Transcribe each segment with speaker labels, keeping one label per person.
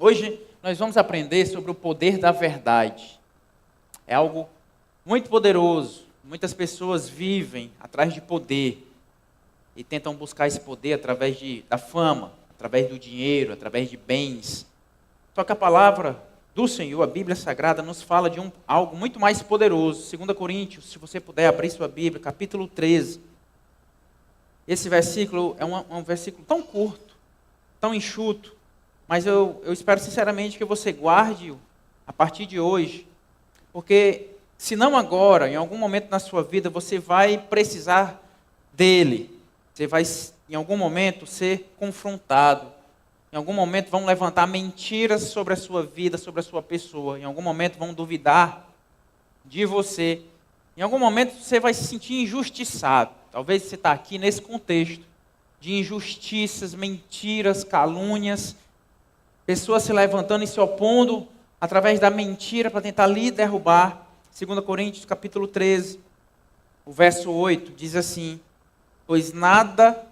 Speaker 1: Hoje nós vamos aprender sobre o poder da verdade. É algo muito poderoso. Muitas pessoas vivem atrás de poder e tentam buscar esse poder através da fama, através do dinheiro, através de bens. Só que a palavra do Senhor, a Bíblia Sagrada, nos fala de algo muito mais poderoso. 2 Coríntios, se você puder abrir sua Bíblia, capítulo 13. Esse versículo é um versículo tão curto, tão enxuto, mas eu espero sinceramente que você guarde-o a partir de hoje, porque se não agora, em algum momento na sua vida, você vai precisar dele. Você vai, em algum momento, ser confrontado. Em algum momento vão levantar mentiras sobre a sua vida, sobre a sua pessoa. Em algum momento vão duvidar de você. Em algum momento você vai se sentir injustiçado. Talvez você está aqui nesse contexto de injustiças, mentiras, calúnias, pessoas se levantando e se opondo através da mentira para tentar lhe derrubar. 2 Coríntios capítulo 13, o verso 8, diz assim: pois nada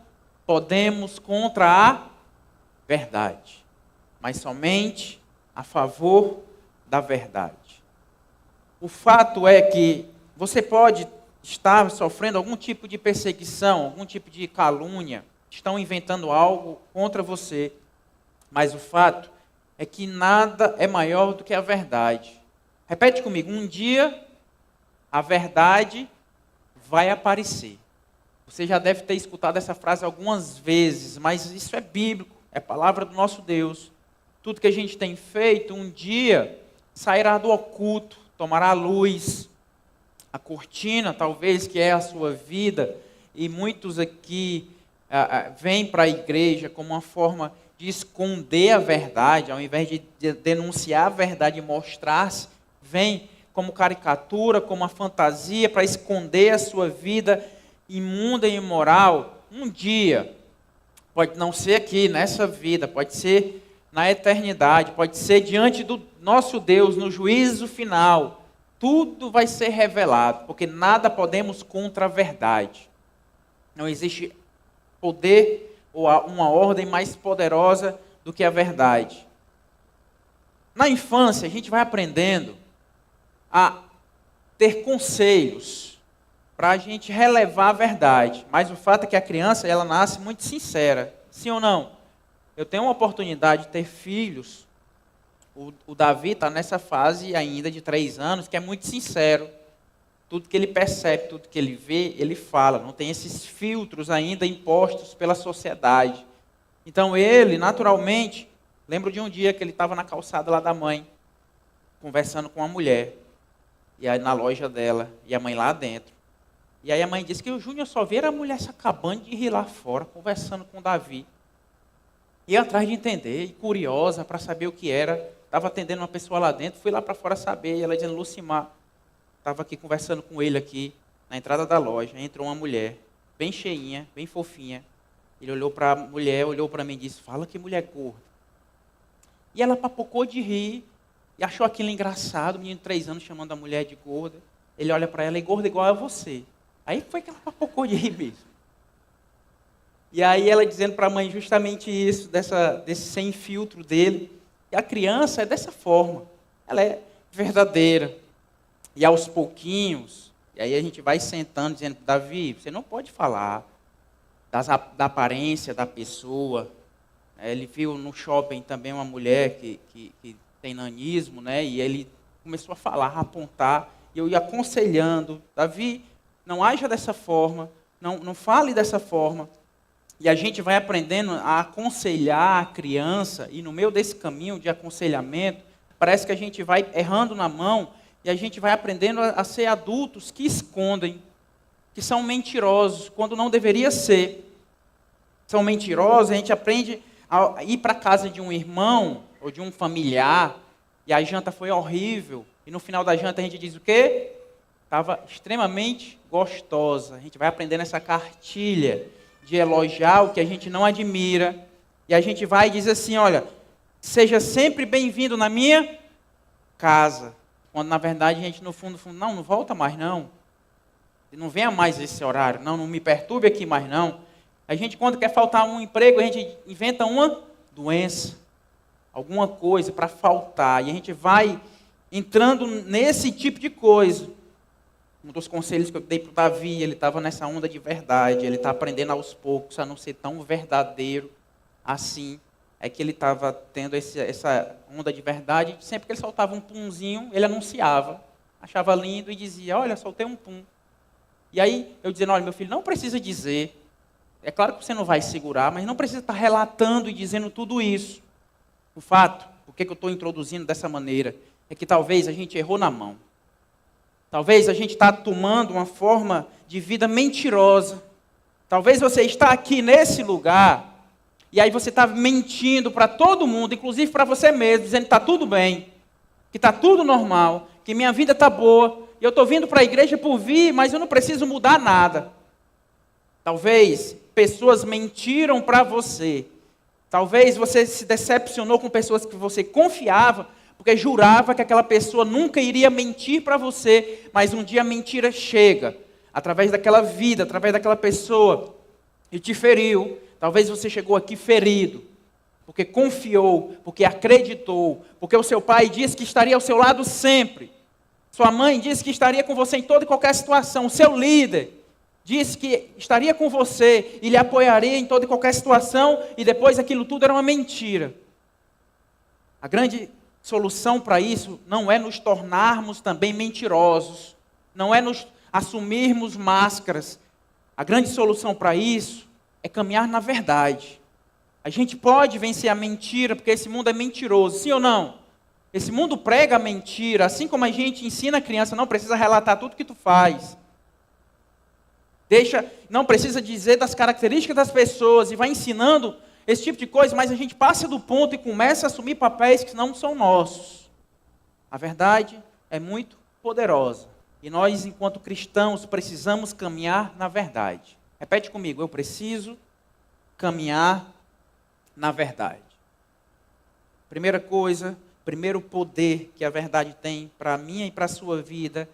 Speaker 1: podemos contra a verdade, mas somente a favor da verdade. O fato é que você pode estar sofrendo algum tipo de perseguição, algum tipo de calúnia, estão inventando algo contra você, mas o fato é que nada é maior do que a verdade. Repete comigo: um dia a verdade vai aparecer. Você já deve ter escutado essa frase algumas vezes, mas isso é bíblico, é palavra do nosso Deus. Tudo que a gente tem feito, um dia sairá do oculto, tomará a luz. A cortina, talvez, que é a sua vida, e muitos aqui vêm para a igreja como uma forma de esconder a verdade, ao invés de denunciar a verdade e mostrar-se, vem como caricatura, como uma fantasia para esconder a sua vida imunda e imoral. Um dia, pode não ser aqui, nessa vida, pode ser na eternidade, pode ser diante do nosso Deus, no juízo final, tudo vai ser revelado, porque nada podemos contra a verdade. Não existe poder ou uma ordem mais poderosa do que a verdade. Na infância, a gente vai aprendendo a ter conselhos para a gente relevar a verdade. Mas o fato é que a criança, ela nasce muito sincera. Sim ou não? Eu tenho uma oportunidade de ter filhos. O Davi está nessa fase ainda de 3 anos, que é muito sincero. Tudo que ele percebe, tudo que ele vê, ele fala. Não tem esses filtros ainda impostos pela sociedade. Então ele, naturalmente, lembro de um dia que ele estava na calçada lá da mãe, conversando com uma mulher, e aí na loja dela, e a mãe lá dentro. E aí a mãe disse que o Júnior só vê a mulher se acabando de rir lá fora, conversando com o Davi. E atrás de entender, e curiosa para saber o que era, estava atendendo uma pessoa lá dentro, fui lá para fora saber, e ela dizendo: Lucimar, estava aqui conversando com ele aqui, na entrada da loja, entrou uma mulher, bem cheinha, bem fofinha. Ele olhou para a mulher, olhou para mim e disse: fala que mulher gorda. E ela papocou de rir, e achou aquilo engraçado, o menino de 3 anos chamando a mulher de gorda. Ele olha para ela: e gorda igual a você. Aí foi que ela papocou de rir mesmo. E aí ela dizendo para a mãe justamente isso, desse sem filtro dele. E a criança é dessa forma, ela é verdadeira. E aos pouquinhos, e aí a gente vai sentando, dizendo: Davi, você não pode falar da aparência da pessoa. Ele viu no shopping também uma mulher que tem nanismo, né? E ele começou a falar, a apontar, e eu ia aconselhando: Davi, não haja dessa forma, não fale dessa forma. E a gente vai aprendendo a aconselhar a criança, e no meio desse caminho de aconselhamento, parece que a gente vai errando na mão, e a gente vai aprendendo a ser adultos que escondem, que são mentirosos, quando não deveria ser. São mentirosos, a gente aprende a ir para a casa de um irmão, ou de um familiar, e a janta foi horrível, e no final da janta a gente diz o quê? Estava extremamente gostosa. A gente vai aprendendo essa cartilha de elogiar o que a gente não admira, e a gente vai e diz assim: olha, seja sempre bem-vindo na minha casa, quando na verdade a gente no fundo, não volta mais não, não venha mais esse horário, não me perturbe aqui mais não. A gente, quando quer faltar um emprego, a gente inventa uma doença. alguma coisa para faltar. E a gente vai entrando nesse tipo de coisa. Um dos conselhos que eu dei para o Davi, ele estava nessa onda de verdade, ele está aprendendo aos poucos a não ser tão verdadeiro assim. É que ele estava tendo essa onda de verdade, sempre que ele soltava um pumzinho, ele anunciava, achava lindo e dizia, olha, soltei um pum. E aí eu dizendo, olha, meu filho, não precisa dizer, é claro que você não vai segurar, mas não precisa estar relatando e dizendo tudo isso. O fato, por que eu estou introduzindo dessa maneira, é que talvez a gente errou na mão. Talvez a gente está tomando uma forma de vida mentirosa. Talvez você está aqui nesse lugar, e aí você está mentindo para todo mundo, inclusive para você mesmo, dizendo que está tudo bem, que está tudo normal, que minha vida está boa, e eu estou vindo para a igreja por vir, mas eu não preciso mudar nada. Talvez pessoas mentiram para você. Talvez você se decepcionou com pessoas que você confiava, porque jurava que aquela pessoa nunca iria mentir para você, mas um dia a mentira chega, através daquela vida, através daquela pessoa, e te feriu. Talvez você chegou aqui ferido, porque confiou, porque acreditou, porque o seu pai disse que estaria ao seu lado sempre. Sua mãe disse que estaria com você em toda e qualquer situação. O seu líder disse que estaria com você e lhe apoiaria em toda e qualquer situação, e depois aquilo tudo era uma mentira. A grande solução para isso não é nos tornarmos também mentirosos, não é nos assumirmos máscaras. A grande solução para isso é caminhar na verdade. A gente pode vencer a mentira, porque esse mundo é mentiroso, sim ou não? Esse mundo prega a mentira, assim como a gente ensina a criança, não precisa relatar tudo que tu faz. Não precisa dizer das características das pessoas, e vai ensinando esse tipo de coisa, mas a gente passa do ponto e começa a assumir papéis que não são nossos. A verdade é muito poderosa, e nós, enquanto cristãos, precisamos caminhar na verdade. Repete comigo, eu preciso caminhar na verdade. Primeira coisa, primeiro poder que a verdade tem para a minha e para a sua vida,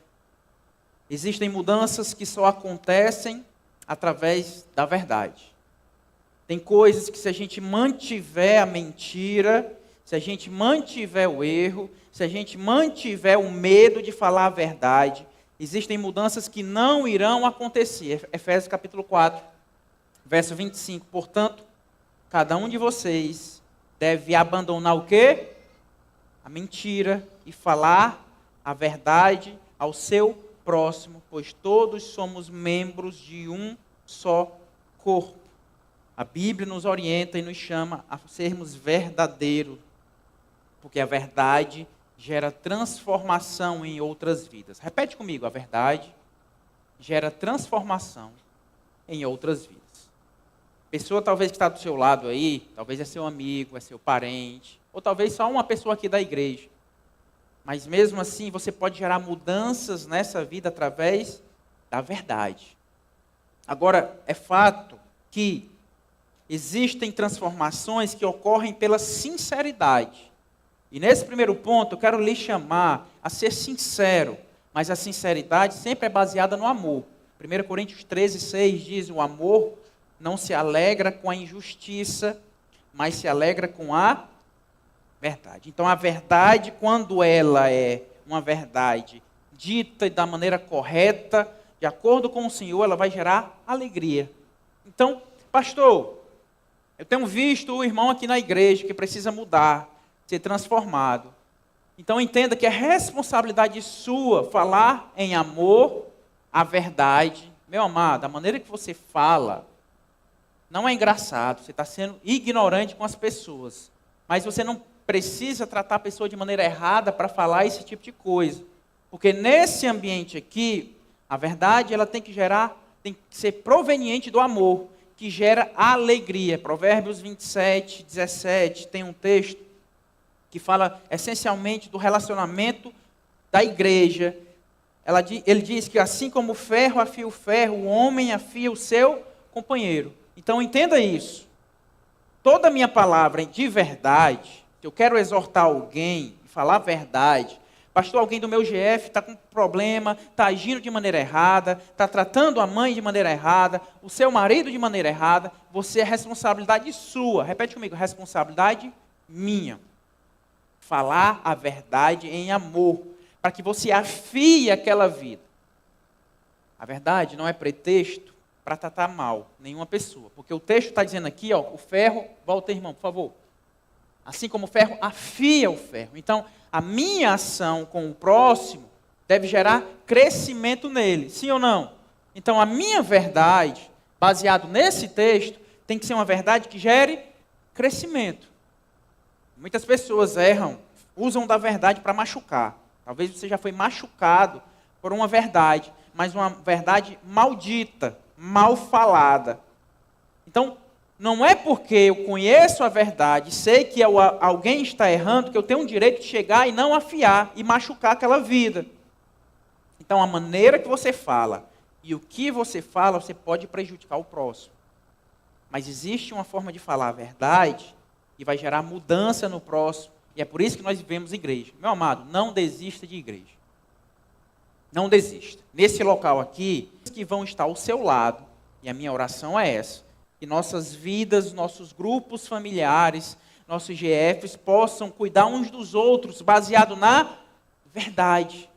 Speaker 1: existem mudanças que só acontecem através da verdade. Tem coisas que se a gente mantiver a mentira, se a gente mantiver o erro, se a gente mantiver o medo de falar a verdade, existem mudanças que não irão acontecer. Efésios capítulo 4, verso 25. Portanto, cada um de vocês deve abandonar o quê? A mentira e falar a verdade ao seu próximo, pois todos somos membros de um só corpo. A Bíblia nos orienta e nos chama a sermos verdadeiros, porque a verdade gera transformação em outras vidas. Repete comigo, a verdade gera transformação em outras vidas. Pessoa talvez que está do seu lado aí, talvez é seu amigo, é seu parente, ou talvez só uma pessoa aqui da igreja. Mas mesmo assim, você pode gerar mudanças nessa vida através da verdade. Agora, é fato que existem transformações que ocorrem pela sinceridade. E nesse primeiro ponto, eu quero lhe chamar a ser sincero, mas a sinceridade sempre é baseada no amor. 1 Coríntios 13, 6 diz, o amor não se alegra com a injustiça, mas se alegra com a verdade. Então, a verdade, quando ela é uma verdade dita da maneira correta, de acordo com o Senhor, ela vai gerar alegria. Então, pastor, eu tenho visto o irmão aqui na igreja que precisa mudar, ser transformado. Então, entenda que é responsabilidade sua falar em amor a verdade. Meu amado, a maneira que você fala não é engraçado, você está sendo ignorante com as pessoas. Mas você não precisa tratar a pessoa de maneira errada para falar esse tipo de coisa. Porque nesse ambiente aqui, a verdade ela tem que ser proveniente do amor, que gera alegria. Provérbios 27, 17, tem um texto que fala essencialmente do relacionamento da igreja. Ele diz que assim como o ferro afia o ferro, o homem afia o seu companheiro. Então entenda isso. Toda a minha palavra de verdade, se eu quero exortar alguém, falar a verdade, pastor, alguém do meu GF está com problema, está agindo de maneira errada, está tratando a mãe de maneira errada, o seu marido de maneira errada, você é responsabilidade sua. Repete comigo, responsabilidade minha. falar a verdade em amor, para que você afie aquela vida. A verdade não é pretexto para tratar mal nenhuma pessoa, porque o texto está dizendo aqui, ó, o ferro, volta irmão, por favor. Assim como o ferro afia o ferro. Então, a minha ação com o próximo deve gerar crescimento nele, sim ou não? Então, a minha verdade, baseado nesse texto, tem que ser uma verdade que gere crescimento. Muitas pessoas erram, usam da verdade para machucar. Talvez você já foi machucado por uma verdade, mas uma verdade maldita, mal falada. Então, não é porque eu conheço a verdade, sei que alguém está errando, que eu tenho o direito de chegar e não afiar e machucar aquela vida. Então, a maneira que você fala e o que você fala, você pode prejudicar o próximo. Mas existe uma forma de falar a verdade e vai gerar mudança no próximo. E é por isso que nós vivemos igreja. Meu amado, não desista de igreja. Não desista. Nesse local aqui, que vão estar ao seu lado, e a minha oração é essa, que nossas vidas, nossos grupos familiares, nossos GFs possam cuidar uns dos outros, baseado na verdade.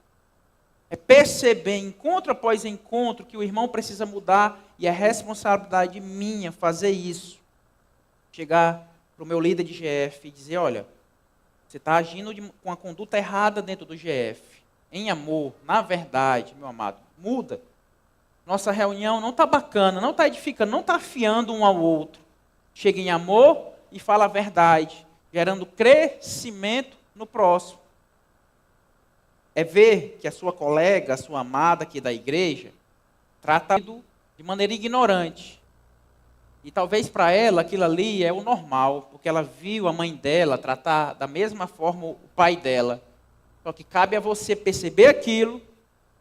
Speaker 1: É perceber, encontro após encontro, que o irmão precisa mudar, e é responsabilidade minha fazer isso. Chegar para o meu líder de GF e dizer, olha, você está agindo com a conduta errada dentro do GF. Em amor, na verdade, meu amado, muda. Nossa reunião não está bacana, não está edificando, não está afiando um ao outro. Chega em amor e fala a verdade, gerando crescimento no próximo. É ver que a sua colega, a sua amada aqui da igreja, trata de maneira ignorante. E talvez para ela aquilo ali é o normal, porque ela viu a mãe dela tratar da mesma forma o pai dela. Só que cabe a você perceber aquilo,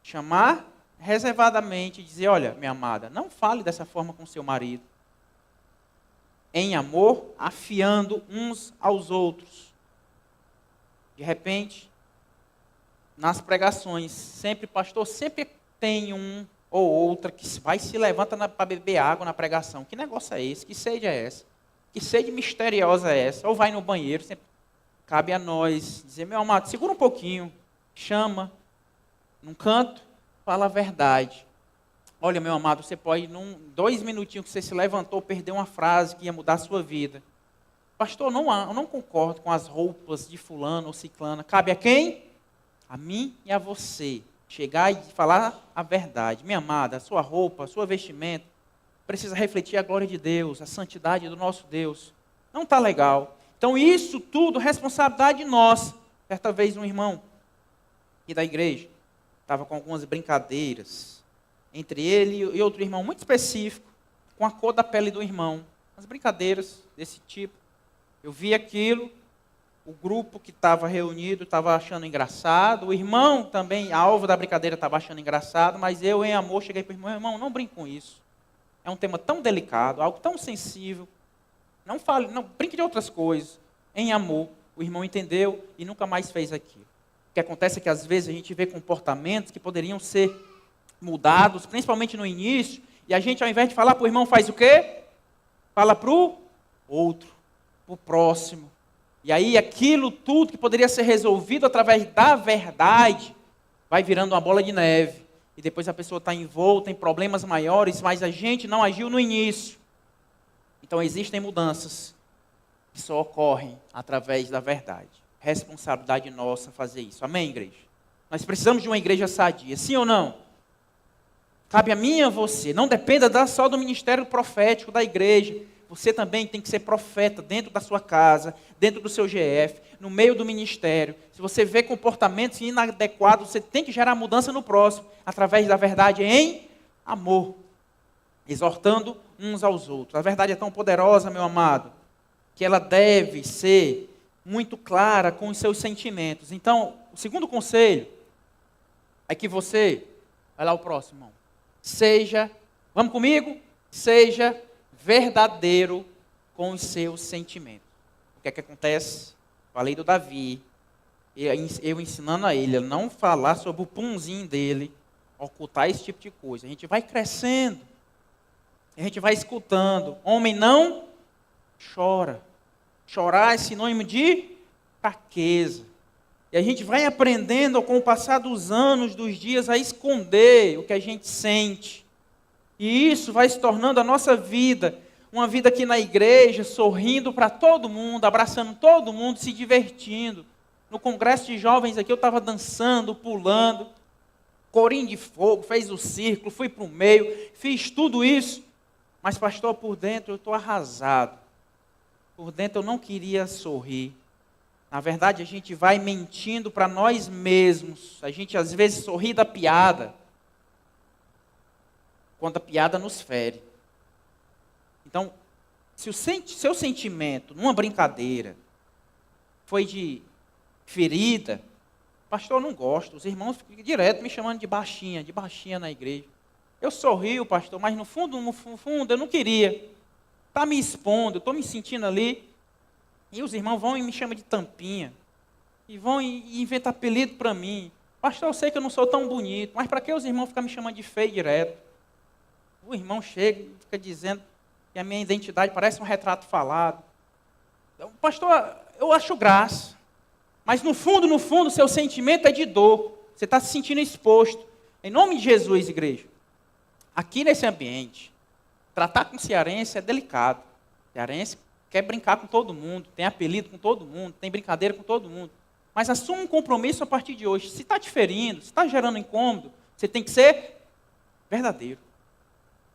Speaker 1: chamar reservadamente e dizer, olha, minha amada, não fale dessa forma com seu marido. Em amor, afiando uns aos outros. De repente, nas pregações, pastor, sempre tem um ou outra que vai se levanta para beber água na pregação. Que negócio é esse? Que sede é essa? Que sede misteriosa é essa? Ou vai no banheiro, sempre cabe a nós dizer, meu amado, segura um pouquinho, chama, num canto, fala a verdade. Olha, meu amado, você pode, 2 minutinhos que você se levantou, perder uma frase que ia mudar a sua vida. Pastor, eu não concordo com as roupas de fulano ou ciclana. Cabe a quem? A mim e a você. Chegar e falar a verdade. Minha amada, a sua roupa, a sua vestimenta, precisa refletir a glória de Deus, a santidade do nosso Deus. Não está legal. Então isso tudo é responsabilidade nossa. Certa vez um irmão aqui da igreja estava com algumas brincadeiras entre ele e outro irmão muito específico, com a cor da pele do irmão. As brincadeiras desse tipo. Eu vi aquilo, o grupo que estava reunido estava achando engraçado, o irmão também, alvo da brincadeira, estava achando engraçado, mas eu, em amor, cheguei para o irmão, não brinque com isso. É um tema tão delicado, algo tão sensível. Não fale, não brinque de outras coisas. Em amor, o irmão entendeu e nunca mais fez aquilo. O que acontece é que às vezes a gente vê comportamentos que poderiam ser mudados, principalmente no início, e a gente, ao invés de falar para o irmão, faz o quê? Fala para o outro, para o próximo. E aí aquilo tudo que poderia ser resolvido através da verdade, vai virando uma bola de neve. E depois a pessoa está envolta em problemas maiores, mas a gente não agiu no início. Então existem mudanças que só ocorrem através da verdade. Responsabilidade nossa fazer isso. Amém, igreja? Nós precisamos de uma igreja sadia, sim ou não? Cabe a mim e a você. Não dependa só do ministério profético da igreja. Você também tem que ser profeta dentro da sua casa, dentro do seu GF, no meio do ministério. Se você vê comportamentos inadequados, você tem que gerar mudança no próximo, através da verdade em amor, exortando uns aos outros. A verdade é tão poderosa, meu amado, que ela deve ser muito clara com os seus sentimentos. Então, o segundo conselho é que você, vai lá o próximo, irmão, vamos comigo? Seja verdadeiro com os seus sentimentos. O que é que acontece? Falei do Davi, eu ensinando a ele a não falar sobre o punzinho dele, ocultar esse tipo de coisa. A gente vai crescendo, a gente vai escutando. Homem não chora. Chorar é sinônimo de fraqueza. E a gente vai aprendendo com o passar dos anos, dos dias, a esconder o que a gente sente. E isso vai se tornando a nossa vida, uma vida aqui na igreja, sorrindo para todo mundo, abraçando todo mundo, se divertindo. No congresso de jovens aqui eu estava dançando, pulando, corinho de fogo, fez o círculo, fui para o meio, fiz tudo isso. Mas pastor, por dentro eu estou arrasado. Por dentro eu não queria sorrir. Na verdade, a gente vai mentindo para nós mesmos. A gente às vezes sorri da piada, quando a piada nos fere. Então, se o seu sentimento numa brincadeira foi de ferida, pastor, eu não gosto. Os irmãos ficam direto me chamando de baixinha na igreja. Eu sorrio, pastor, mas no fundo eu não queria. Está me expondo, eu estou me sentindo ali. E os irmãos vão e me chamam de tampinha. E vão e inventam apelido para mim. Pastor, eu sei que eu não sou tão bonito, mas para que os irmãos ficam me chamando de feio direto? O irmão chega e fica dizendo que a minha identidade parece um retrato falado. Então, pastor, eu acho graça. Mas no fundo, seu sentimento é de dor. Você está se sentindo exposto. Em nome de Jesus, igreja. Aqui nesse ambiente, tratar com cearense é delicado. Cearense quer brincar com todo mundo, tem apelido com todo mundo, tem brincadeira com todo mundo. Mas assuma um compromisso a partir de hoje. Se está te ferindo, se está gerando incômodo, você tem que ser verdadeiro.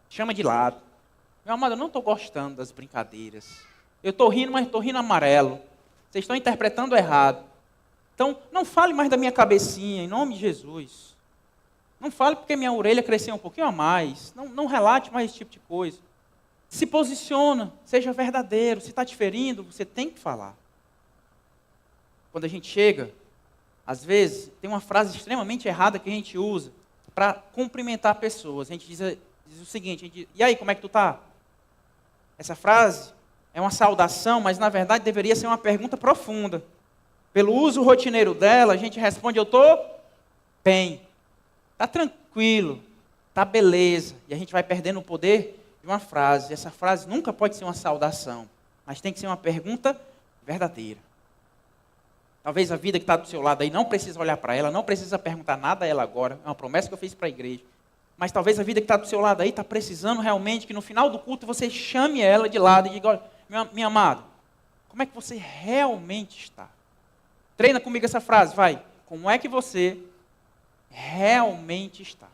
Speaker 1: Chama de lado. Meu amado, eu não estou gostando das brincadeiras. Eu estou rindo, mas estou rindo amarelo. Vocês estão interpretando errado. Então, não fale mais da minha cabecinha, em nome de Jesus. Não fale porque minha orelha cresceu um pouquinho a mais. Não relate mais esse tipo de coisa. Se posiciona, seja verdadeiro. Se está te ferindo, você tem que falar. Quando a gente chega, às vezes, tem uma frase extremamente errada que a gente usa para cumprimentar pessoas. A gente diz o seguinte, e aí, como é que tu está? Essa frase é uma saudação, mas na verdade deveria ser uma pergunta profunda. Pelo uso rotineiro dela, a gente responde, eu estou bem. Está tranquilo, está beleza. E a gente vai perdendo o poder de uma frase. Essa frase nunca pode ser uma saudação, mas tem que ser uma pergunta verdadeira. Talvez a vida que está do seu lado aí não precisa olhar para ela, não precisa perguntar nada a ela agora. É uma promessa que eu fiz para a igreja. Mas talvez a vida que está do seu lado aí está precisando realmente que no final do culto você chame ela de lado e diga, olha, minha amada, como é que você realmente está? Treina comigo essa frase, vai. Como é que você realmente está?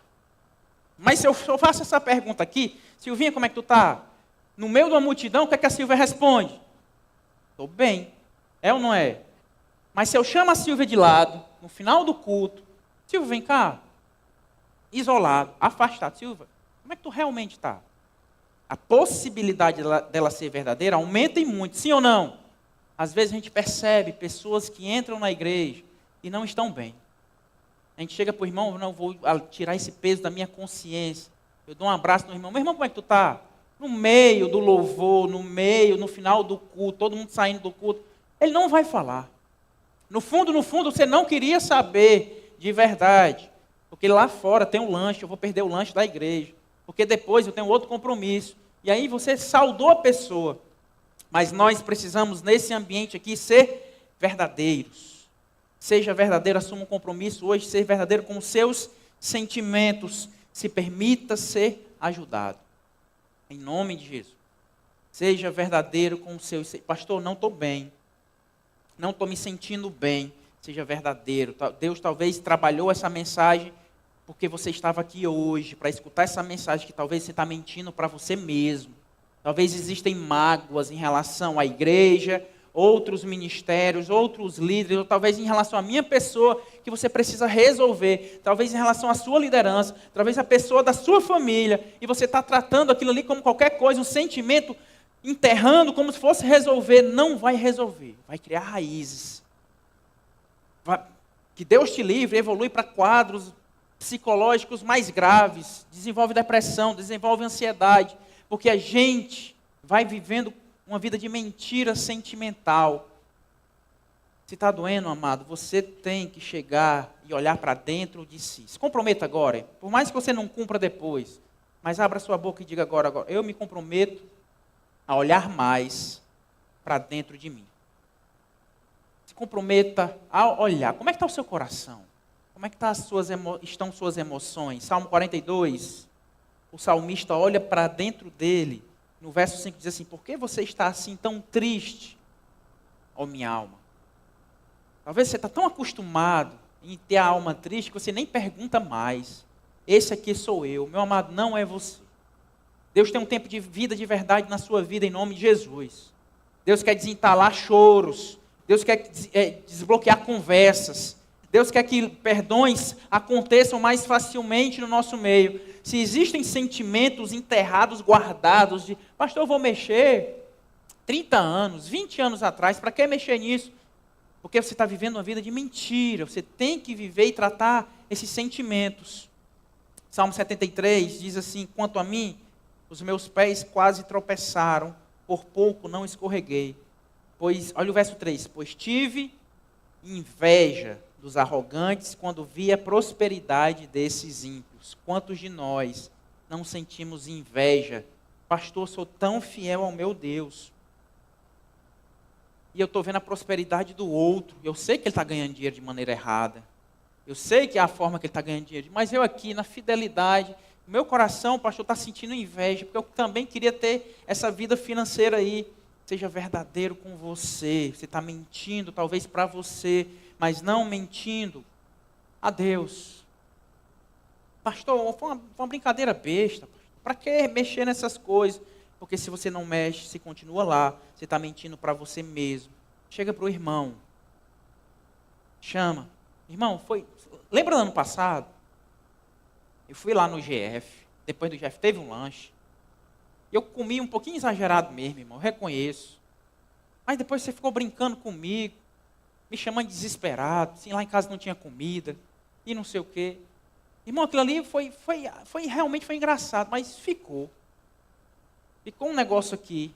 Speaker 1: Mas se eu faço essa pergunta aqui, Silvinha, como é que tu está? No meio de uma multidão, o que é que a Silvia responde? Estou bem. É ou não é? Mas se eu chamo a Silvia de lado, no final do culto, Silvia, vem cá. Isolado, afastado. Silvia, como é que tu realmente está? A possibilidade dela ser verdadeira aumenta e muito, sim ou não? Às vezes a gente percebe pessoas que entram na igreja e não estão bem. A gente chega para o irmão, não, vou tirar esse peso da minha consciência. Eu dou um abraço no irmão. Meu irmão, como é que tu está? No meio do louvor, no final do culto, todo mundo saindo do culto. Ele não vai falar. No fundo, você não queria saber de verdade. Porque lá fora tem um lanche, eu vou perder o lanche da igreja. Porque depois eu tenho outro compromisso. E aí você saudou a pessoa. Mas nós precisamos, nesse ambiente aqui, ser verdadeiros. Seja verdadeiro, assuma um compromisso hoje, ser verdadeiro com os seus sentimentos. Se permita ser ajudado. Em nome de Jesus. Seja verdadeiro com os seus... Pastor, não estou bem. Não estou me sentindo bem. Seja verdadeiro. Deus talvez trabalhou essa mensagem porque você estava aqui hoje para escutar essa mensagem que talvez você está mentindo para você mesmo. Talvez existem mágoas em relação à igreja, outros ministérios, outros líderes, ou talvez em relação à minha pessoa, que você precisa resolver. Talvez em relação à sua liderança, talvez a pessoa da sua família, e você está tratando aquilo ali como qualquer coisa, um sentimento, enterrando como se fosse resolver. Não vai resolver, vai criar raízes. Que Deus te livre, evolui para quadros psicológicos mais graves, desenvolve depressão, desenvolve ansiedade, porque a gente vai vivendo uma vida de mentira sentimental. Se está doendo, amado, você tem que chegar e olhar para dentro de si. Se comprometa agora, por mais que você não cumpra depois, mas abra sua boca e diga agora, eu me comprometo a olhar mais para dentro de mim. Se comprometa a olhar. Como é que está o seu coração? Como é que estão suas emoções? Salmo 42, o salmista olha para dentro dele. No verso 5 diz assim: por que você está assim tão triste, ó minha alma? Talvez você está tão acostumado em ter a alma triste que você nem pergunta mais. Esse aqui sou eu, meu amado, não é você. Deus tem um tempo de vida de verdade na sua vida em nome de Jesus. Deus quer desentalar choros. Deus quer desbloquear conversas. Deus quer que perdões aconteçam mais facilmente no nosso meio. Se existem sentimentos enterrados, guardados, de pastor, eu vou mexer 30 anos, 20 anos atrás, para que mexer nisso? Porque você está vivendo uma vida de mentira. Você tem que viver e tratar esses sentimentos. Salmo 73 diz assim: quanto a mim, os meus pés quase tropeçaram, por pouco não escorreguei. Pois, olha o verso 3, pois tive inveja dos arrogantes quando vi a prosperidade desses ímpios. Quantos de nós não sentimos inveja? Pastor, sou tão fiel ao meu Deus. E eu estou vendo a prosperidade do outro. Eu sei que ele está ganhando dinheiro de maneira errada. Eu sei que é a forma que ele está ganhando dinheiro. Mas eu aqui, na fidelidade, meu coração, pastor, está sentindo inveja. Porque eu também queria ter essa vida financeira aí. Seja verdadeiro com você. Você está mentindo, talvez para você, mas não mentindo a Deus. Pastor, foi uma brincadeira besta. Para que mexer nessas coisas? Porque se você não mexe, se continua lá, você está mentindo para você mesmo. Chega para o irmão. Chama. Irmão, lembra do ano passado? Eu fui lá no GF. Depois do GF teve um lanche. Eu comi um pouquinho exagerado mesmo, irmão. Eu reconheço. Mas depois você ficou brincando comigo. Me chamando de desesperado. Assim, lá em casa não tinha comida. E não sei o quê. Irmão, aquilo ali realmente foi engraçado. Mas ficou. Ficou um negócio aqui.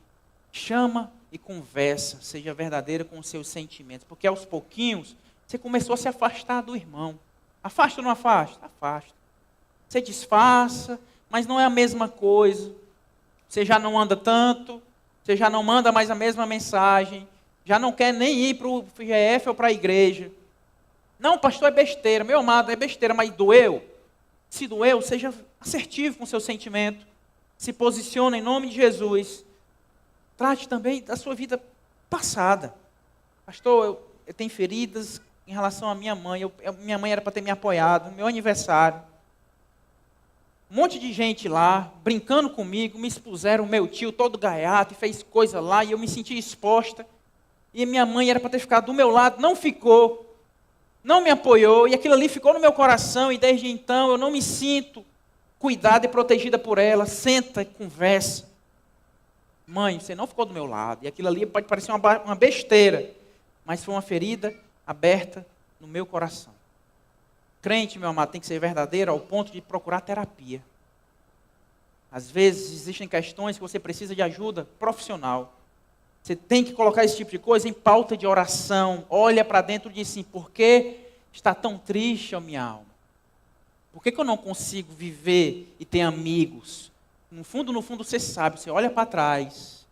Speaker 1: Chama e conversa. Seja verdadeiro com os seus sentimentos. Porque aos pouquinhos, você começou a se afastar do irmão. Afasta ou não afasta? Afasta. Você disfarça, mas não é a mesma coisa. Você já não anda tanto. Você já não manda mais a mesma mensagem. Já não quer nem ir para o GF ou para a igreja. Não, pastor, é besteira. Meu amado, é besteira, mas doeu. Se doeu, seja assertivo com o seu sentimento. Se posiciona em nome de Jesus. Trate também da sua vida passada. Pastor, eu tenho feridas em relação à minha mãe. Minha mãe era para ter me apoiado no meu aniversário. Um monte de gente lá, brincando comigo, me expuseram o meu tio todo gaiato e fez coisa lá e eu me senti exposta. E minha mãe era para ter ficado do meu lado, não ficou, não me apoiou e aquilo ali ficou no meu coração e desde então eu não me sinto cuidada e protegida por ela. Senta e conversa. Mãe, você não ficou do meu lado e aquilo ali pode parecer uma besteira, mas foi uma ferida aberta no meu coração. Crente, meu amado, tem que ser verdadeiro ao ponto de procurar terapia. Às vezes existem questões que você precisa de ajuda profissional. Você tem que colocar esse tipo de coisa em pauta de oração. Olha para dentro de si. Por que está tão triste a minha alma? Por que eu não consigo viver e ter amigos? No fundo, você sabe. Você olha para trás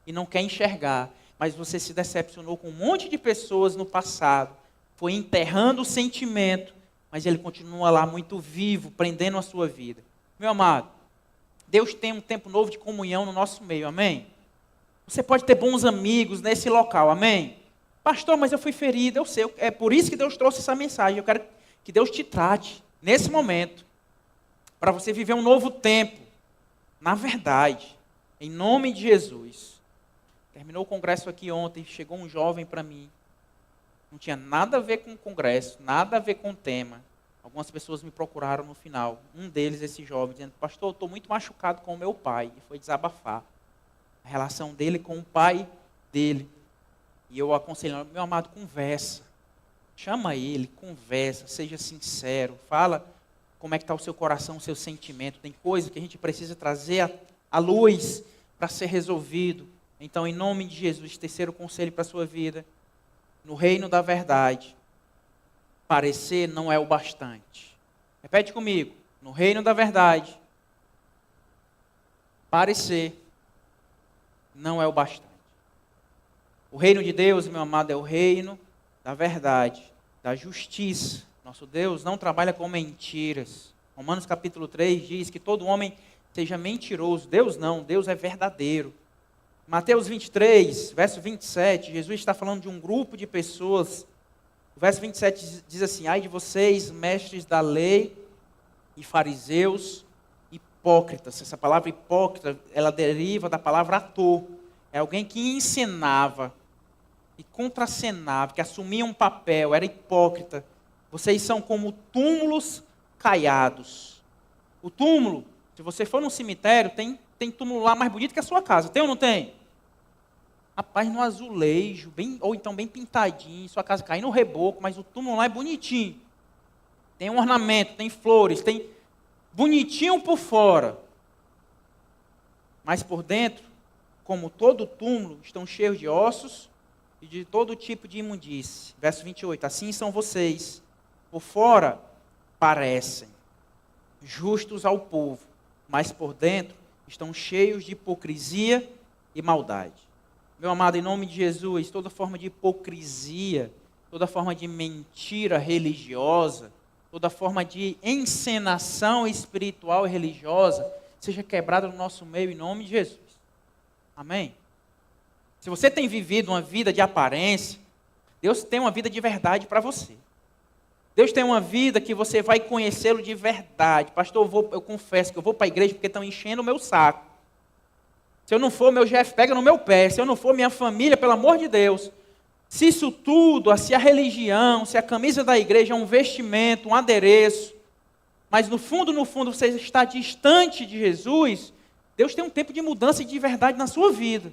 Speaker 1: e não quer enxergar. Mas você se decepcionou com um monte de pessoas no passado. Foi enterrando o sentimento. Mas ele continua lá muito vivo, prendendo a sua vida. Meu amado, Deus tem um tempo novo de comunhão no nosso meio, amém? Você pode ter bons amigos nesse local, amém? Pastor, mas eu fui ferido, eu sei. É por isso que Deus trouxe essa mensagem. Eu quero que Deus te trate nesse momento, para você viver um novo tempo, na verdade, em nome de Jesus. Terminou o congresso aqui ontem, chegou um jovem para mim. Não tinha nada a ver com o congresso, nada a ver com o tema. Algumas pessoas me procuraram no final. Um deles, esse jovem, dizendo: pastor, eu estou muito machucado com o meu pai. E foi desabafar a relação dele com o pai dele. E eu aconselho: meu amado, conversa. Chama ele, conversa, seja sincero. Fala como é que está o seu coração, o seu sentimento. Tem coisa que a gente precisa trazer à luz para ser resolvido. Então, em nome de Jesus, terceiro conselho para a sua vida. No reino da verdade, parecer não é o bastante. Repete comigo. No reino da verdade, parecer não é o bastante. O reino de Deus, meu amado, é o reino da verdade, da justiça. Nosso Deus não trabalha com mentiras. Romanos capítulo 3 diz que todo homem seja mentiroso. Deus não, Deus é verdadeiro. Mateus 23, verso 27, Jesus está falando de um grupo de pessoas. O verso 27 diz assim: ai de vocês, mestres da lei e fariseus, hipócritas. Essa palavra hipócrita, ela deriva da palavra ator. É alguém que encenava e contracenava, que assumia um papel, era hipócrita. Vocês são como túmulos caiados. O túmulo, se você for num cemitério, tem túmulo lá mais bonito que a sua casa. Tem ou não tem? Rapaz, no azulejo, ou então bem pintadinho, sua casa cai no reboco, mas o túmulo lá é bonitinho. Tem um ornamento, tem flores, tem bonitinho por fora. Mas por dentro, como todo túmulo, estão cheios de ossos e de todo tipo de imundície. Verso 28, assim são vocês. Por fora, parecem justos ao povo, mas por dentro estão cheios de hipocrisia e maldade. Meu amado, em nome de Jesus, toda forma de hipocrisia, toda forma de mentira religiosa, toda forma de encenação espiritual e religiosa, seja quebrada no nosso meio em nome de Jesus. Amém? Se você tem vivido uma vida de aparência, Deus tem uma vida de verdade para você. Deus tem uma vida que você vai conhecê-lo de verdade. Pastor, eu confesso que eu vou para a igreja porque estão enchendo o meu saco. Se eu não for, meu chefe pega no meu pé. Se eu não for, minha família, pelo amor de Deus. Se isso tudo, se a religião, se a camisa da igreja é um vestimento, um adereço, mas no fundo você está distante de Jesus, Deus tem um tempo de mudança e de verdade na sua vida.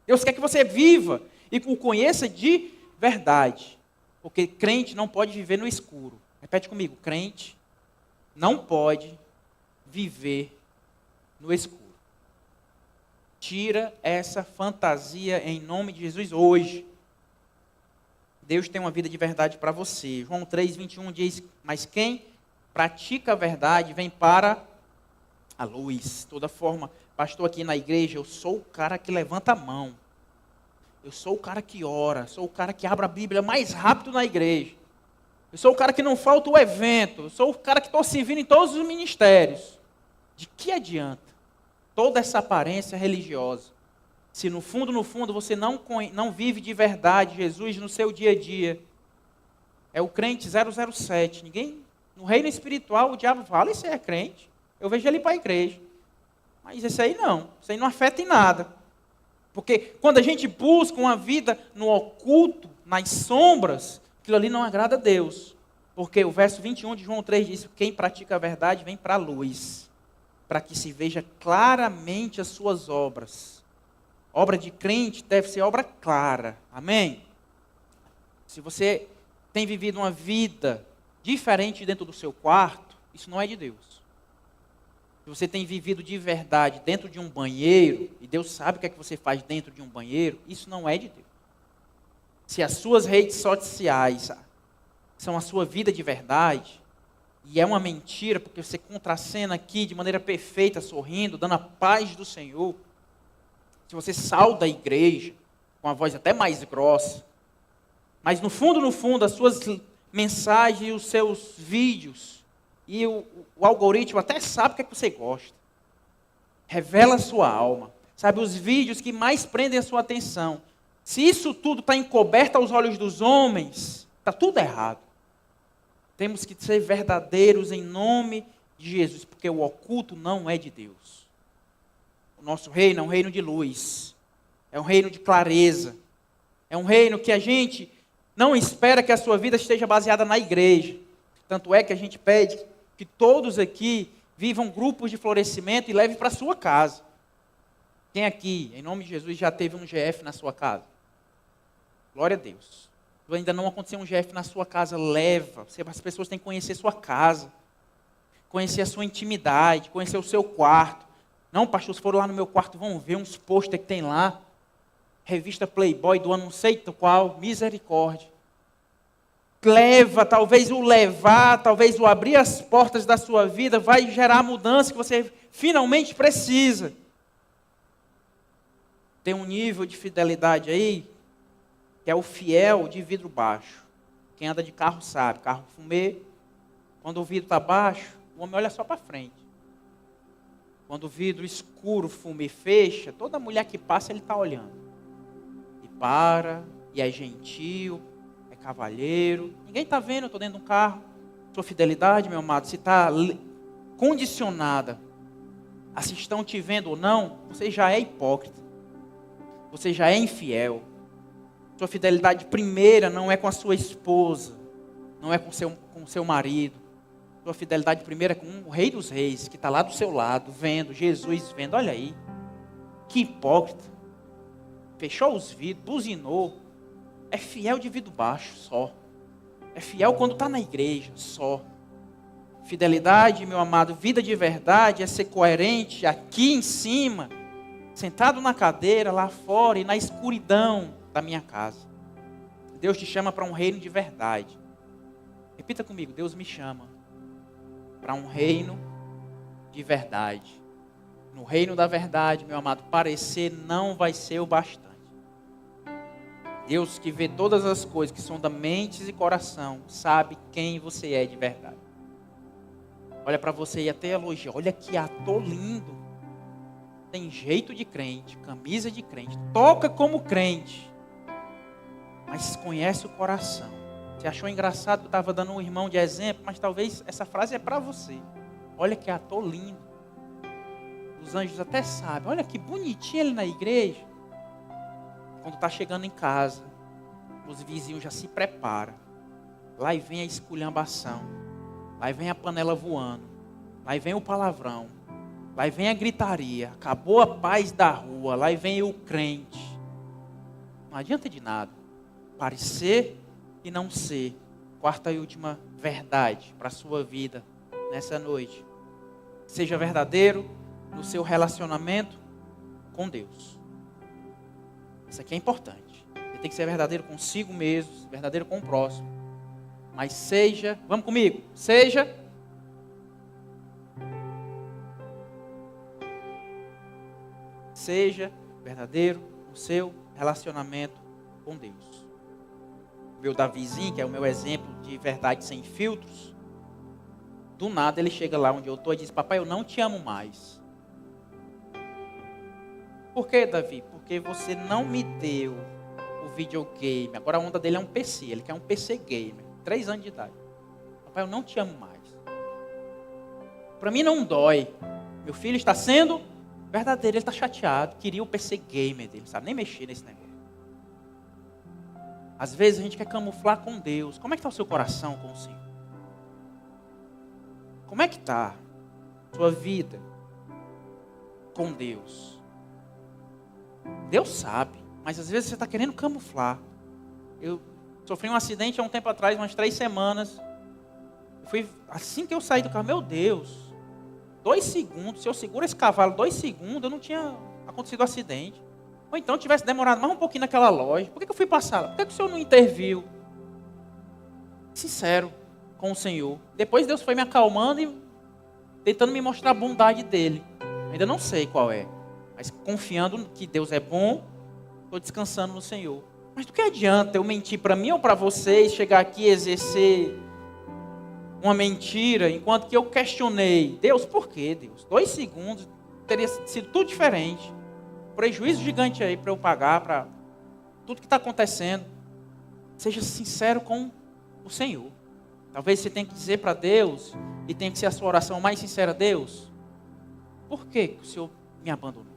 Speaker 1: Deus quer que você viva e o conheça de verdade. Porque crente não pode viver no escuro. Repete comigo, crente não pode viver no escuro. Tira essa fantasia em nome de Jesus hoje. Deus tem uma vida de verdade para você. João 3:21 diz, mas quem pratica a verdade vem para a luz. Toda forma, pastor, aqui na igreja, eu sou o cara que levanta a mão. Eu sou o cara que ora, sou o cara que abre a Bíblia mais rápido na igreja. Eu sou o cara que não falta o evento. Eu sou o cara que estou servindo em todos os ministérios. De que adianta toda essa aparência religiosa, se no fundo você não vive de verdade Jesus no seu dia a dia? É o crente 007. Ninguém, no reino espiritual, o diabo fala, esse é crente. Eu vejo ele para a igreja. Mas esse aí não afeta em nada. Porque quando a gente busca uma vida no oculto, nas sombras, aquilo ali não agrada a Deus. Porque o verso 21 de João 3 diz, quem pratica a verdade vem para a luz, para que se veja claramente as suas obras. Obra de crente deve ser obra clara. Amém? Se você tem vivido uma vida diferente dentro do seu quarto, isso não é de Deus. Se você tem vivido de verdade dentro de um banheiro, e Deus sabe o que é que você faz dentro de um banheiro, isso não é de Deus. Se as suas redes sociais são a sua vida de verdade, e é uma mentira, porque você contracena aqui de maneira perfeita, sorrindo, dando a paz do Senhor, se você sauda a igreja, com a voz até mais grossa, mas no fundo, as suas mensagens e os seus vídeos, e o algoritmo até sabe o que é que você gosta. Revela a sua alma. Sabe, os vídeos que mais prendem a sua atenção. Se isso tudo está encoberto aos olhos dos homens, está tudo errado. Temos que ser verdadeiros em nome de Jesus, porque o oculto não é de Deus. O nosso reino é um reino de luz. É um reino de clareza. É um reino que a gente não espera que a sua vida esteja baseada na igreja. Tanto é que a gente pede que todos aqui vivam grupos de florescimento e levem para a sua casa. Quem aqui, em nome de Jesus, já teve um GF na sua casa? Glória a Deus. Se ainda não aconteceu um GF na sua casa, leva. As pessoas têm que conhecer sua casa, conhecer a sua intimidade, conhecer o seu quarto. Não, pastor, se for lá no meu quarto, vão ver uns pôster que tem lá. Revista Playboy do ano não sei qual, misericórdia. Leva, talvez o abrir as portas da sua vida vai gerar a mudança que você finalmente precisa. Tem um nível de fidelidade aí que é o fiel de vidro baixo. Quem anda de carro sabe, carro fumê, quando o vidro está baixo, o homem olha só para frente. Quando o vidro escuro, fumê, fecha, toda mulher que passa ele está olhando. E para, e é gentil, é cavalheiro. Ninguém está vendo, eu estou dentro de um carro. Sua fidelidade, meu amado, se está condicionada a se estão te vendo ou não, você já é hipócrita. Você já é infiel. Sua fidelidade primeira não é com a sua esposa, não é com seu marido. Sua fidelidade primeira é com o Rei dos Reis, que está lá do seu lado, vendo, Jesus vendo. Olha aí, que hipócrita. Fechou os vidros, buzinou. É fiel de vidro baixo só. É fiel quando está na igreja só. Fidelidade, meu amado, vida de verdade é ser coerente aqui em cima, sentado na cadeira, lá fora e na escuridão da minha casa. Deus te chama para um reino de verdade. Repita comigo, Deus me chama para um reino de verdade. No reino da verdade, meu amado, parecer não vai ser o bastante. Deus que vê todas as coisas que são da mente e coração, sabe quem você é de verdade. Olha para você e até elogia. Olha que ator lindo. Tem jeito de crente, camisa de crente, toca como crente, mas conhece o coração. Você achou engraçado que eu estava dando um irmão de exemplo, mas talvez essa frase é para você. Olha que ator lindo. Os anjos até sabem. Olha que bonitinho ele na igreja. Quando está chegando em casa, os vizinhos já se preparam. Lá e vem a esculhambação. Lá e vem a panela voando. Lá e vem o palavrão. Lá e vem a gritaria. Acabou a paz da rua. Lá e vem o crente. Não adianta de nada. Parecer e não ser. Quarta e última verdade para a sua vida nessa noite. Seja verdadeiro no seu relacionamento com Deus. Isso aqui é importante. Você tem que ser verdadeiro consigo mesmo, verdadeiro com o próximo. Mas seja, vamos comigo, seja verdadeiro no seu relacionamento com Deus. O meu Davizinho, que é o meu exemplo de verdade sem filtros, do nada ele chega lá onde eu estou e diz: papai, eu não te amo mais. Por quê, Davi? Porque você não me deu o videogame. Agora a onda dele é um PC, ele quer um PC gamer, 3 anos de idade. Papai, eu não te amo mais. Para mim não dói. Meu filho está sendo verdadeiro, ele está chateado, queria o PC gamer dele, sabe nem mexer nesse negócio. Às vezes a gente quer camuflar com Deus. Como é que está o seu coração com o Senhor? Como é que está sua vida com Deus? Deus sabe, mas às vezes você está querendo camuflar. Eu sofri um acidente há um tempo atrás, umas 3 semanas. Assim que eu saí do carro, meu Deus, 2 segundos, se eu seguro esse cavalo 2 segundos, eu não tinha acontecido o acidente. Ou então tivesse demorado mais um pouquinho naquela loja. Por que eu fui passar lá? Por que o Senhor não interviu? Sincero com o Senhor. Depois Deus foi me acalmando e tentando me mostrar a bondade dele. Ainda não sei qual é. Mas confiando que Deus é bom, estou descansando no Senhor. Mas do que adianta eu mentir para mim ou para vocês, chegar aqui e exercer uma mentira, enquanto que eu questionei, Deus, por quê, Deus? 2 segundos, teria sido tudo diferente. Prejuízo gigante aí para eu pagar, para tudo que está acontecendo. Seja sincero com o Senhor. Talvez você tenha que dizer para Deus, e tenha que ser a sua oração mais sincera: Deus, por que o Senhor me abandonou?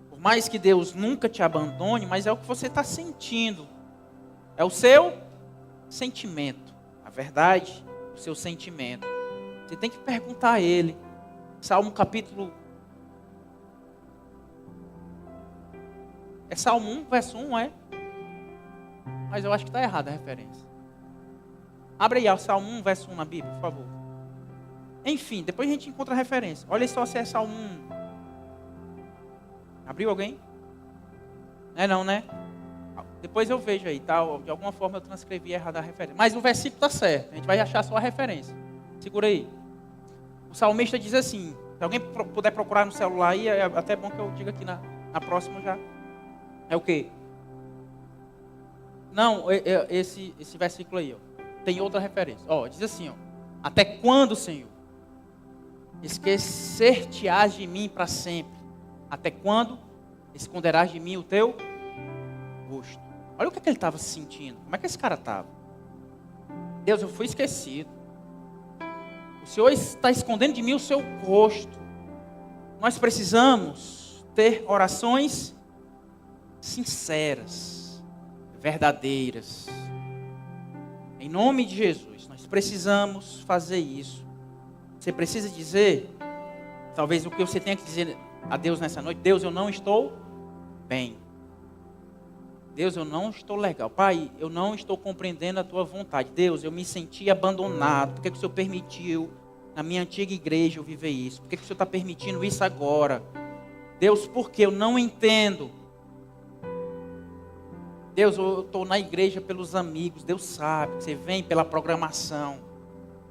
Speaker 1: Por mais que Deus nunca te abandone, mas é o que você está sentindo. É o seu sentimento. A verdade, o seu sentimento. Você tem que perguntar a Ele. Salmo capítulo... É Salmo 1, verso 1, é? Mas eu acho que está errada a referência. Abre aí o Salmo 1, verso 1 na Bíblia, por favor. Enfim, depois a gente encontra a referência. Olha só se é Salmo 1. Abriu alguém? Não, né? Depois eu vejo aí, tá? De alguma forma eu transcrevi errado a referência. Mas o versículo está certo. A gente vai achar só a referência. Segura aí. O salmista diz assim. Se alguém puder procurar no celular aí, é até bom que eu diga aqui na próxima já. É o quê? Não, esse versículo aí, ó, tem outra referência. Ó, diz assim, ó. Até quando, Senhor? Esquecer-te-ás de mim para sempre. Até quando esconderás de mim o teu rosto? Olha o que ele estava sentindo. Como é que esse cara estava? Deus, eu fui esquecido. O Senhor está escondendo de mim o seu rosto. Nós precisamos ter orações sinceras, verdadeiras. Em nome de Jesus, nós precisamos fazer isso. Você precisa dizer, talvez o que você tenha que dizer a Deus nessa noite: Deus, eu não estou bem. Deus, eu não estou legal. Pai, eu não estou compreendendo a tua vontade. Deus, eu me senti abandonado. Por que o Senhor permitiu na minha antiga igreja eu viver isso? Por que o Senhor está permitindo isso agora? Deus, por que eu não entendo? Deus, eu estou na igreja pelos amigos. Deus sabe que você vem pela programação.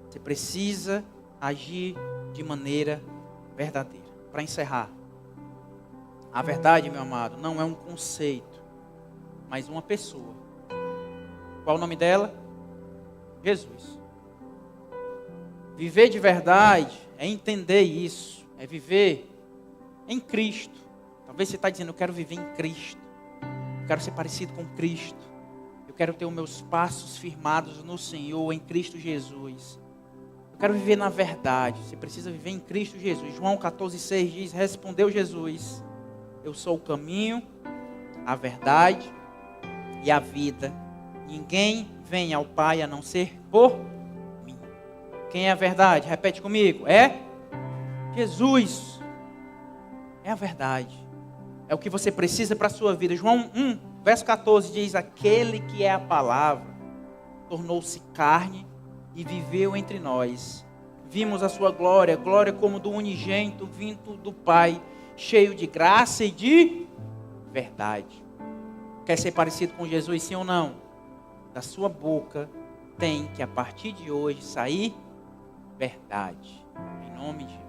Speaker 1: Você precisa agir de maneira verdadeira. Para encerrar, a verdade, meu amado, não é um conceito, mas uma pessoa. Qual o nome dela? Jesus. Viver de verdade é entender isso, é viver em Cristo. Talvez você está dizendo: eu quero viver em Cristo, eu quero ser parecido com Cristo, eu quero ter os meus passos firmados no Senhor, em Cristo Jesus. Eu quero viver na verdade. Você precisa viver em Cristo Jesus. João 14,6 diz: respondeu Jesus: eu sou o caminho, a verdade e a vida. Ninguém vem ao Pai a não ser por mim. Quem é a verdade? Repete comigo. É Jesus. É a verdade. É o que você precisa para a sua vida. João 1, verso 14 diz: aquele que é a palavra tornou-se carne e viveu entre nós. Vimos a sua glória, glória como do unigênito vindo do Pai, cheio de graça e de verdade. Quer ser parecido com Jesus, sim ou não? Da sua boca tem que, a partir de hoje, sair verdade. Em nome de Jesus.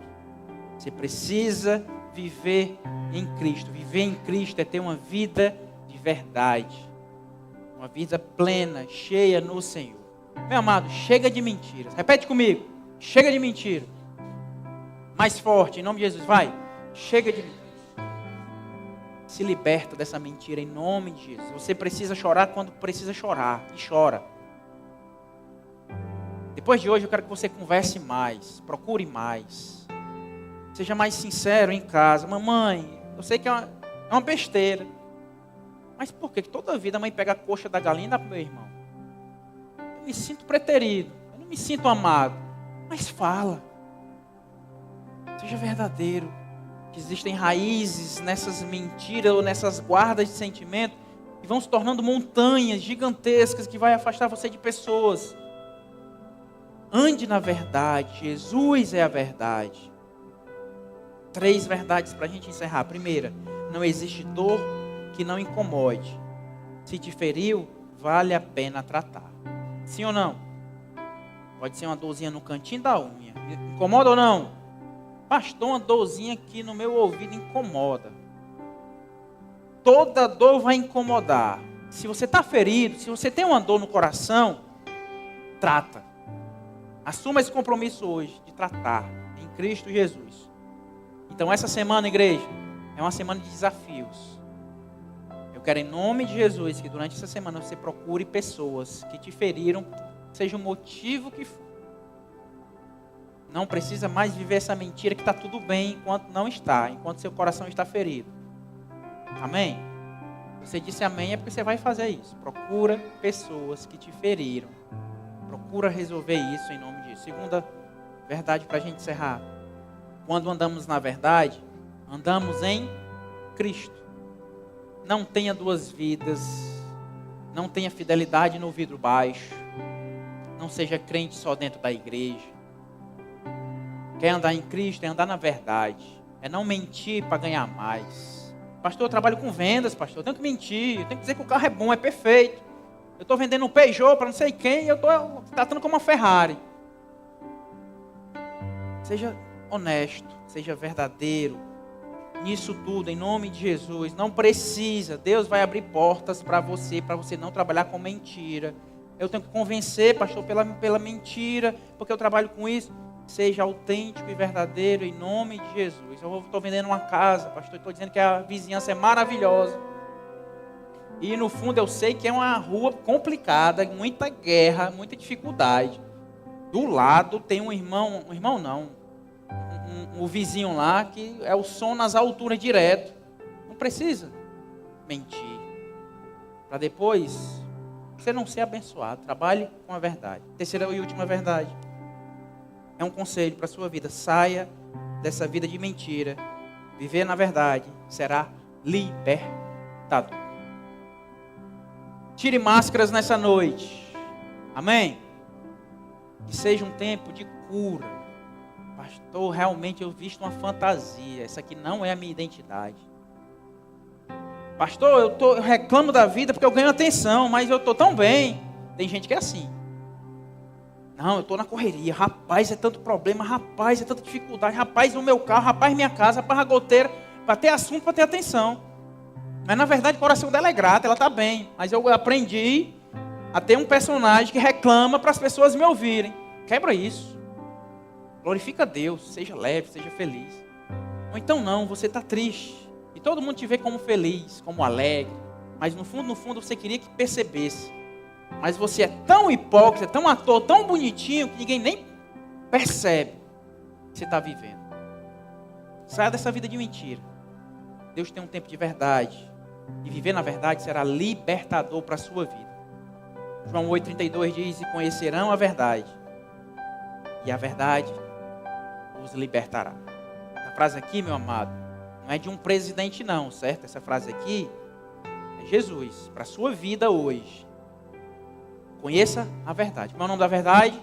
Speaker 1: Você precisa viver em Cristo. Viver em Cristo é ter uma vida de verdade. Uma vida plena, cheia no Senhor. Meu amado, chega de mentiras. Repete comigo. Chega de mentira. Mais forte, em nome de Jesus. Vai. Chega de mentira. Se liberta dessa mentira em nome de Jesus. Você precisa chorar quando precisa chorar. E chora. Depois de hoje eu quero que você converse mais. Procure mais. Seja mais sincero em casa. Mamãe, eu sei que é uma besteira. Mas por que toda vida a mãe pega a coxa da galinha e dá para o meu irmão? Eu me sinto preterido. Eu não me sinto amado. Mas fala. Seja verdadeiro. Que existem raízes nessas mentiras ou nessas guardas de sentimento que vão se tornando montanhas gigantescas que vai afastar você de pessoas. Ande na verdade. Jesus é a verdade. 3 verdades para a gente encerrar. Primeira, não existe dor que não incomode. Se te feriu, vale a pena tratar. Sim ou não? Pode ser uma dorzinha no cantinho da unha. Incomoda ou não? Pastor, uma dorzinha aqui no meu ouvido incomoda. Toda dor vai incomodar. Se você está ferido, se você tem uma dor no coração, trata. Assuma esse compromisso hoje de tratar em Cristo Jesus. Então essa semana, igreja, é uma semana de desafios. Eu quero, em nome de Jesus, que durante essa semana você procure pessoas que te feriram, seja o motivo que for. Não precisa mais viver essa mentira que está tudo bem enquanto não está, enquanto seu coração está ferido. Amém? Você disse amém é porque você vai fazer isso. Procura pessoas que te feriram. Procura resolver isso em nome disso. Segunda verdade para a gente encerrar. Quando andamos na verdade, andamos em Cristo. Não tenha 2 vidas. Não tenha fidelidade no vidro baixo. Não seja crente só dentro da igreja. Quer andar em Cristo é andar na verdade. É não mentir para ganhar mais. Pastor, eu trabalho com vendas, pastor. Eu tenho que mentir. Eu tenho que dizer que o carro é bom, é perfeito. Eu estou vendendo um Peugeot para não sei quem e eu estou tratando como uma Ferrari. Seja honesto, seja verdadeiro. nisso tudo, em nome de Jesus. Não precisa. Deus vai abrir portas para você não trabalhar com mentira. Eu tenho que convencer, pastor, pela mentira, porque eu trabalho com isso. Seja autêntico e verdadeiro em nome de Jesus. Eu estou vendendo uma casa, pastor, estou dizendo que a vizinhança é maravilhosa. E no fundo eu sei que é uma rua complicada, muita guerra, muita dificuldade. Do lado tem um vizinho lá que é o som nas alturas direto. Não precisa mentir. Para depois você não ser abençoado. Trabalhe com a verdade. Terceira e última verdade. É um conselho para a sua vida. Saia dessa vida de mentira. Viver na verdade será libertador. Tire máscaras nessa noite. Amém? Que seja um tempo de cura. Pastor, realmente eu visto uma fantasia. Essa aqui não é a minha identidade. Pastor, eu reclamo da vida porque eu ganho atenção, mas eu estou tão bem. Tem gente que é assim. Não, eu estou na correria. Rapaz, é tanto problema. Rapaz, é tanta dificuldade. Rapaz, o meu carro. Rapaz, minha casa. Rapaz, a goteira. Para ter assunto, para ter atenção. Mas na verdade o coração dela é grato, ela está bem. Mas eu aprendi a ter um personagem que reclama para as pessoas me ouvirem. Quebra isso. Glorifica a Deus. Seja leve, seja feliz. Ou então não, você está triste. E todo mundo te vê como feliz, como alegre. Mas no fundo você queria que percebesse. Mas você é tão hipócrita, tão ator, tão bonitinho, que ninguém nem percebe que você está vivendo. Saia dessa vida de mentira. Deus tem um tempo de verdade. E viver na verdade será libertador para a sua vida. João 8,32 diz: e conhecerão a verdade. E a verdade os libertará. Essa frase aqui, meu amado, não é de um presidente não, certo? Essa frase aqui é Jesus, para a sua vida hoje. Conheça a verdade. Qual é o nome da verdade?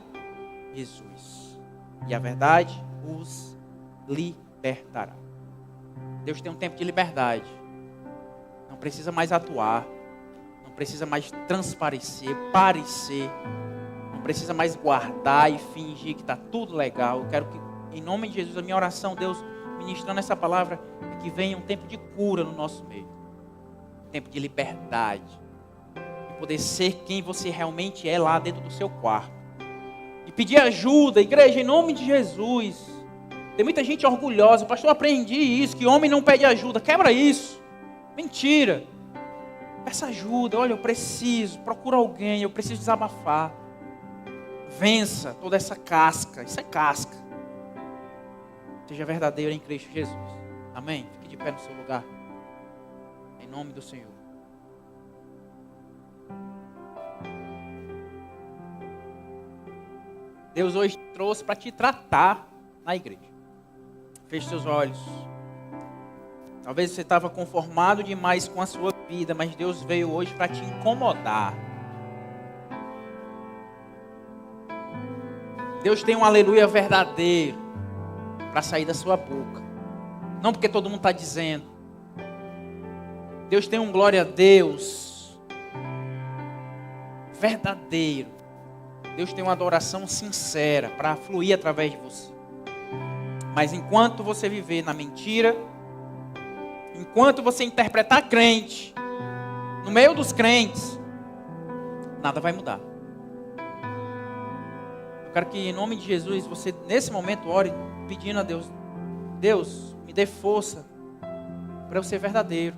Speaker 1: Jesus. E a verdade os libertará. Deus tem um tempo de liberdade. Não precisa mais atuar. Não precisa mais transparecer, parecer. Não precisa mais guardar e fingir que está tudo legal. Eu quero que, em nome de Jesus, a minha oração, Deus, ministrando essa palavra, é que venha um tempo de cura no nosso meio. Um tempo de liberdade. De poder ser quem você realmente é lá dentro do seu quarto. E pedir ajuda, igreja, em nome de Jesus. Tem muita gente orgulhosa. Pastor, eu aprendi isso, que homem não pede ajuda. Quebra isso. Mentira. Peça ajuda. Olha, eu preciso. Procura alguém. Eu preciso desabafar. Vença toda essa casca. Isso é casca. Seja verdadeiro em Cristo Jesus. Amém? Fique de pé no seu lugar. Em nome do Senhor. Deus hoje trouxe para te tratar na igreja. Feche seus olhos. Talvez você estava conformado demais com a sua vida, mas Deus veio hoje para te incomodar. Deus tem um aleluia verdadeiro para sair da sua boca. Não porque todo mundo está dizendo. Deus tem um glória a Deus verdadeiro. Deus tem uma adoração sincera para fluir através de você. Mas enquanto você viver na mentira, enquanto você interpretar crente, no meio dos crentes, nada vai mudar. Eu quero que em nome de Jesus, você nesse momento ore pedindo a Deus: Deus, me dê força para eu ser verdadeiro.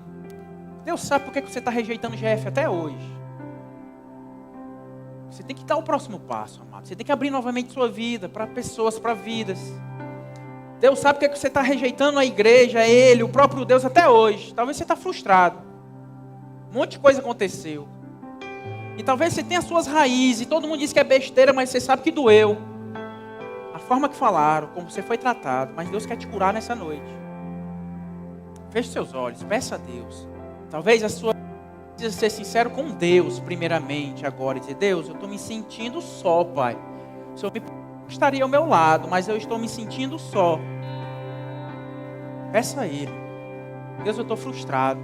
Speaker 1: Deus sabe por que você está rejeitando o GF até hoje. Você tem que dar o próximo passo, amado. Você tem que abrir novamente sua vida para pessoas, para vidas. Deus sabe por que você está rejeitando a igreja, Ele, o próprio Deus até hoje. Talvez você está frustrado. Um monte de coisa aconteceu. E talvez você tenha as suas raízes. Todo mundo diz que é besteira, mas você sabe que doeu. A forma que falaram, como você foi tratado. Mas Deus quer te curar nessa noite. Feche seus olhos, peça a Deus. Talvez a sua... Precisa ser sincero com Deus, primeiramente, agora. E dizer: Deus, eu estou me sentindo só, Pai. O Senhor estaria ao meu lado, mas eu estou me sentindo só. Peça a Ele: Deus, eu estou frustrado.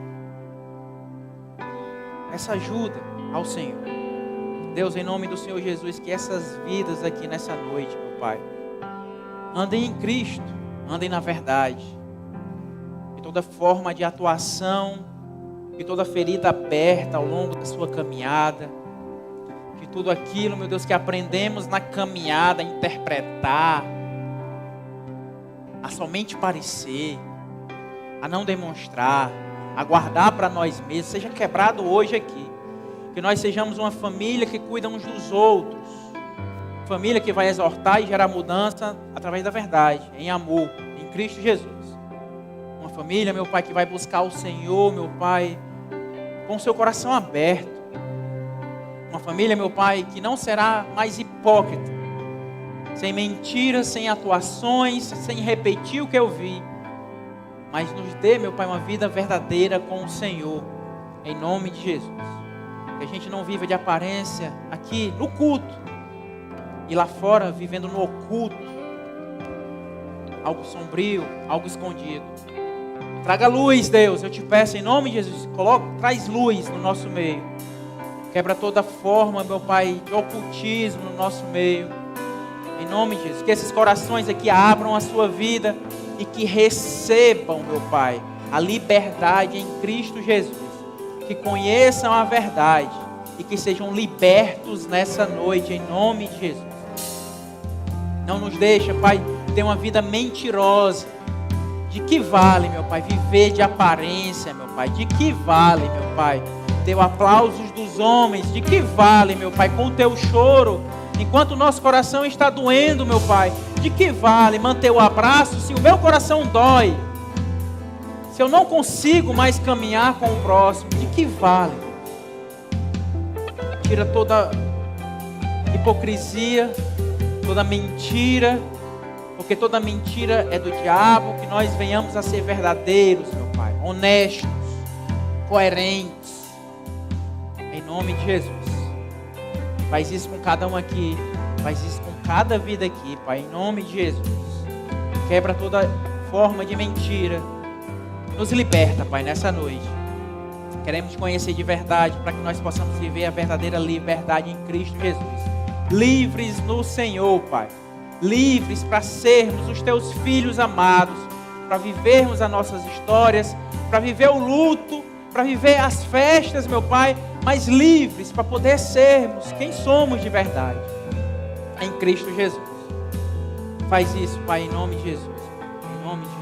Speaker 1: Peça ajuda ao Senhor. Deus, em nome do Senhor Jesus, que essas vidas aqui nessa noite, meu Pai, andem em Cristo, andem na verdade. que toda forma de atuação, que toda ferida aberta ao longo da sua caminhada, que tudo aquilo, meu Deus, que aprendemos na caminhada a interpretar, a somente parecer, a não demonstrar, a guardar para nós mesmos, seja quebrado hoje aqui. Que nós sejamos uma família que cuida uns dos outros. Família que vai exortar e gerar mudança através da verdade, em amor, em Cristo Jesus. Uma família, meu Pai, que vai buscar o Senhor, meu Pai, com o seu coração aberto. Uma família, meu Pai, que não será mais hipócrita, sem mentiras, sem atuações, sem repetir o que eu vi, mas nos dê, meu Pai, uma vida verdadeira com o Senhor, em nome de Jesus. Que a gente não viva de aparência aqui no culto e lá fora vivendo no oculto, algo sombrio, algo escondido. Traga luz, Deus, eu te peço em nome de Jesus, traz luz no nosso meio. Quebra toda forma, meu Pai, de ocultismo no nosso meio. Em nome de Jesus, que esses corações aqui abram a sua vida e que recebam, meu Pai, a liberdade em Cristo Jesus. Que conheçam a verdade e que sejam libertos nessa noite, em nome de Jesus. Não nos deixa, Pai, ter uma vida mentirosa. De que vale, meu Pai, viver de aparência, meu Pai? De que vale, meu Pai, ter o aplauso dos homens? De que vale, meu Pai, com o teu choro, enquanto o nosso coração está doendo, meu Pai? De que vale manter o abraço se o meu coração dói? Se eu não consigo mais caminhar com o próximo, de que vale? Tira toda hipocrisia, toda mentira, porque toda mentira é do diabo. Que nós venhamos a ser verdadeiros, meu Pai, honestos, coerentes, em nome de Jesus. Faz isso com cada um aqui, faz isso com cada vida aqui, Pai, em nome de Jesus. Quebra toda forma de mentira. Nos liberta, Pai, nessa noite. Queremos te conhecer de verdade, para que nós possamos viver a verdadeira liberdade em Cristo Jesus. Livres no Senhor, Pai. Livres para sermos os teus filhos amados, para vivermos as nossas histórias, para viver o luto, para viver as festas, meu Pai, mas livres para poder sermos quem somos de verdade, em Cristo Jesus. Faz isso, Pai, em nome de Jesus. Em nome de Jesus.